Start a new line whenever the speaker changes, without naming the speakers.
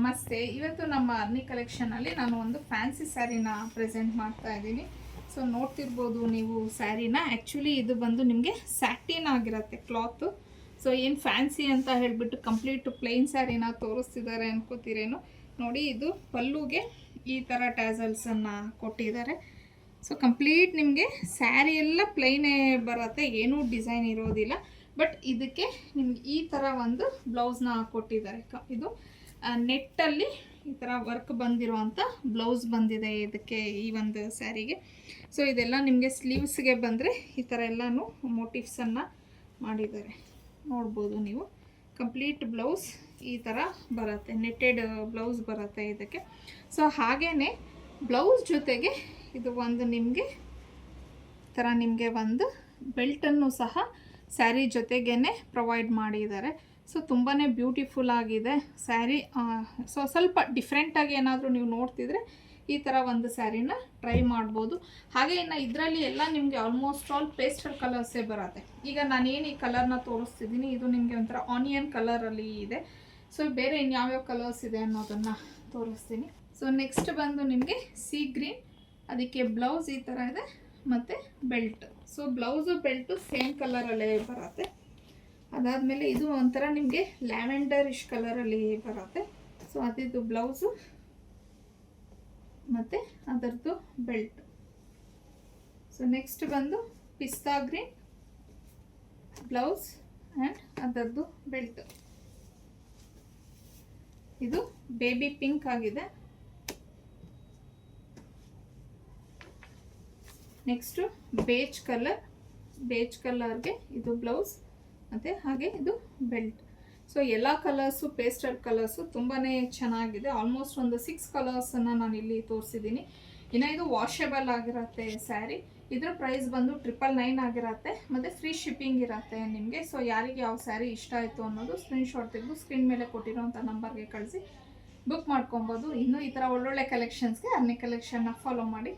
ನಮಸ್ತೆ. ಇವತ್ತು ನಮ್ಮ ಅರ್ನಿ ಕಲೆಕ್ಷನಲ್ಲಿ ನಾನು ಒಂದು ಫ್ಯಾನ್ಸಿ ಸ್ಯಾರಿನ ಪ್ರೆಸೆಂಟ್ ಮಾಡ್ತಾ ಇದ್ದೀನಿ. ಸೊ ನೋಡ್ತಿರ್ಬೋದು ನೀವು ಸ್ಯಾರಿನ. ಆ್ಯಕ್ಚುಲಿ ಇದು ಬಂದು ನಿಮಗೆ ಸ್ಯಾಟಿನ್ ಆಗಿರುತ್ತೆ ಕ್ಲಾತು. ಸೊ ಏನು ಫ್ಯಾನ್ಸಿ ಅಂತ ಹೇಳಿಬಿಟ್ಟು ಕಂಪ್ಲೀಟ್ ಪ್ಲೈನ್ ಸ್ಯಾರಿನ ತೋರಿಸ್ತಿದ್ದಾರೆ ಅನ್ಕೋತೀರೇನು. ನೋಡಿ, ಇದು ಪಲ್ಲುಗೆ ಈ ಥರ ಟ್ಯಾಸಲ್ಸನ್ನು ಕೊಟ್ಟಿದ್ದಾರೆ. ಸೊ ಕಂಪ್ಲೀಟ್ ನಿಮಗೆ ಸ್ಯಾರಿ ಎಲ್ಲ ಪ್ಲೈನೇ ಬರುತ್ತೆ, ಏನೂ ಡಿಸೈನ್ ಇರೋದಿಲ್ಲ. ಬಟ್ ಇದಕ್ಕೆ ನಿಮ್ಗೆ ಈ ಥರ ಒಂದು ಬ್ಲೌಸ್ನ ಕೊಟ್ಟಿದ್ದಾರೆ. ಇದು ನೆಟ್ಟಲ್ಲಿ ಈ ಥರ ವರ್ಕ್ ಬಂದಿರುವಂಥ ಬ್ಲೌಸ್ ಬಂದಿದೆ ಇದಕ್ಕೆ, ಈ ಒಂದು ಸ್ಯಾರಿಗೆ. ಸೊ ಇದೆಲ್ಲ ನಿಮಗೆ ಸ್ಲೀವ್ಸ್ಗೆ ಬಂದರೆ ಈ ಥರ ಎಲ್ಲನೂ ಮೋಟಿವ್ಸನ್ನು ಮಾಡಿದ್ದಾರೆ, ನೋಡ್ಬೋದು ನೀವು. ಕಂಪ್ಲೀಟ್ ಬ್ಲೌಸ್ ಈ ಥರ ಬರುತ್ತೆ, ನೆಟ್ಟೆಡ್ ಬ್ಲೌಸ್ ಬರುತ್ತೆ ಇದಕ್ಕೆ. ಸೊ ಹಾಗೇ ಬ್ಲೌಸ್ ಜೊತೆಗೆ ಇದು ಒಂದು ನಿಮಗೆ ಥರ ನಿಮಗೆ ಒಂದು ಬೆಲ್ಟನ್ನು ಸಹ ಸ್ಯಾರಿ ಜೊತೆಗೇ ಪ್ರೊವೈಡ್ ಮಾಡಿದ್ದಾರೆ. ಸೊ ತುಂಬಾ ಬ್ಯೂಟಿಫುಲ್ ಆಗಿದೆ ಸ್ಯಾರಿ. ಸೊ ಸ್ವಲ್ಪ ಡಿಫ್ರೆಂಟಾಗಿ ಏನಾದರೂ ನೀವು ನೋಡ್ತಿದ್ರೆ ಈ ಥರ ಒಂದು ಸ್ಯಾರಿನ ಟ್ರೈ ಮಾಡ್ಬೋದು. ಹಾಗೆ ಇನ್ನು ಇದರಲ್ಲಿ ಎಲ್ಲ ನಿಮಗೆ ಆಲ್ಮೋಸ್ಟ್ ಆಲ್ ಪೇಸ್ಟಲ್ ಕಲರ್ಸೇ ಬರುತ್ತೆ. ಈಗ ನಾನೇನು ಈ ಕಲರ್ನ ತೋರಿಸ್ತಿದ್ದೀನಿ, ಇದು ನಿಮಗೆ ಒಂಥರ ಆನಿಯನ್ ಕಲರಲ್ಲಿ ಇದೆ. ಸೊ ಬೇರೆ ಇನ್ಯಾವ್ಯಾವ ಕಲರ್ಸ್ ಇದೆ ಅನ್ನೋದನ್ನು ತೋರಿಸ್ತೀನಿ. ಸೊ ನೆಕ್ಸ್ಟ್ ಬಂದು ನಿಮಗೆ ಸೀ ಗ್ರೀನ್, ಅದಕ್ಕೆ ಬ್ಲೌಸ್ ಈ ಥರ ಇದೆ ಮತ್ತು belt. So blouse belt same ಕಲರಲ್ಲೇ ಬರುತ್ತೆ. ಅದಾದಮೇಲೆ ಇದು ಒಂಥರ ನಿಮಗೆ ಲ್ಯಾವೆಂಡರಿಶ್ ಕಲರಲ್ಲಿ ಬರುತ್ತೆ. ಸೊ ಅದಿದು ಬ್ಲೌಸು ಮತ್ತು ಅದರದ್ದು ಬೆಲ್ಟ್. ಸೊ ನೆಕ್ಸ್ಟ್ ಬಂದು ಪಿಸ್ತಾ ಗ್ರೀನ್ ಬ್ಲೌಸ್ ಆ್ಯಂಡ್ ಅದರದ್ದು ಬೆಲ್ಟ್. ಇದು ಬೇಬಿ ಪಿಂಕ್ ಆಗಿದೆ. ನೆಕ್ಸ್ಟು ಬೇಜ್ ಕಲರ್ಗೆ ಇದು ಬ್ಲೌಸ್ ಮತ್ತು ಹಾಗೆ ಇದು ಬೆಲ್ಟ್. ಸೊ ಎಲ್ಲ ಕಲರ್ಸು ಪೇಸ್ಟಲ್ ಕಲರ್ಸು ತುಂಬಾ ಚೆನ್ನಾಗಿದೆ. ಆಲ್ಮೋಸ್ಟ್ ಒಂದು 6 ಕಲರ್ಸನ್ನು ನಾನು ಇಲ್ಲಿ ತೋರಿಸಿದ್ದೀನಿ. ಇನ್ನು ಇದು ವಾಷೇಬಲ್ ಆಗಿರುತ್ತೆ ಸ್ಯಾರಿ. ಇದರ ಪ್ರೈಸ್ ಬಂದು 999 ಆಗಿರುತ್ತೆ ಮತ್ತು ಫ್ರೀ ಶಿಪ್ಪಿಂಗ್ ಇರುತ್ತೆ ನಿಮಗೆ. ಸೊ ಯಾರಿಗೆ ಯಾವ ಸ್ಯಾರಿ ಇಷ್ಟ ಆಯಿತು ಅನ್ನೋದು ಸ್ಕ್ರೀನ್ಶಾಟ್ ತೆಗೆದು ಸ್ಕ್ರೀನ್ ಮೇಲೆ ಕೊಟ್ಟಿರೋಂಥ ನಂಬರ್ಗೆ ಕಳಿಸಿ ಬುಕ್ ಮಾಡ್ಕೊಬೋದು. ಇನ್ನೂ ಈ ಥರ ಒಳ್ಳೊಳ್ಳೆ ಕಲೆಕ್ಷನ್ಸ್ಗೆ ಅರ್ನಿ ಕಲೆಕ್ಷನ್ನ ಫಾಲೋ ಮಾಡಿ.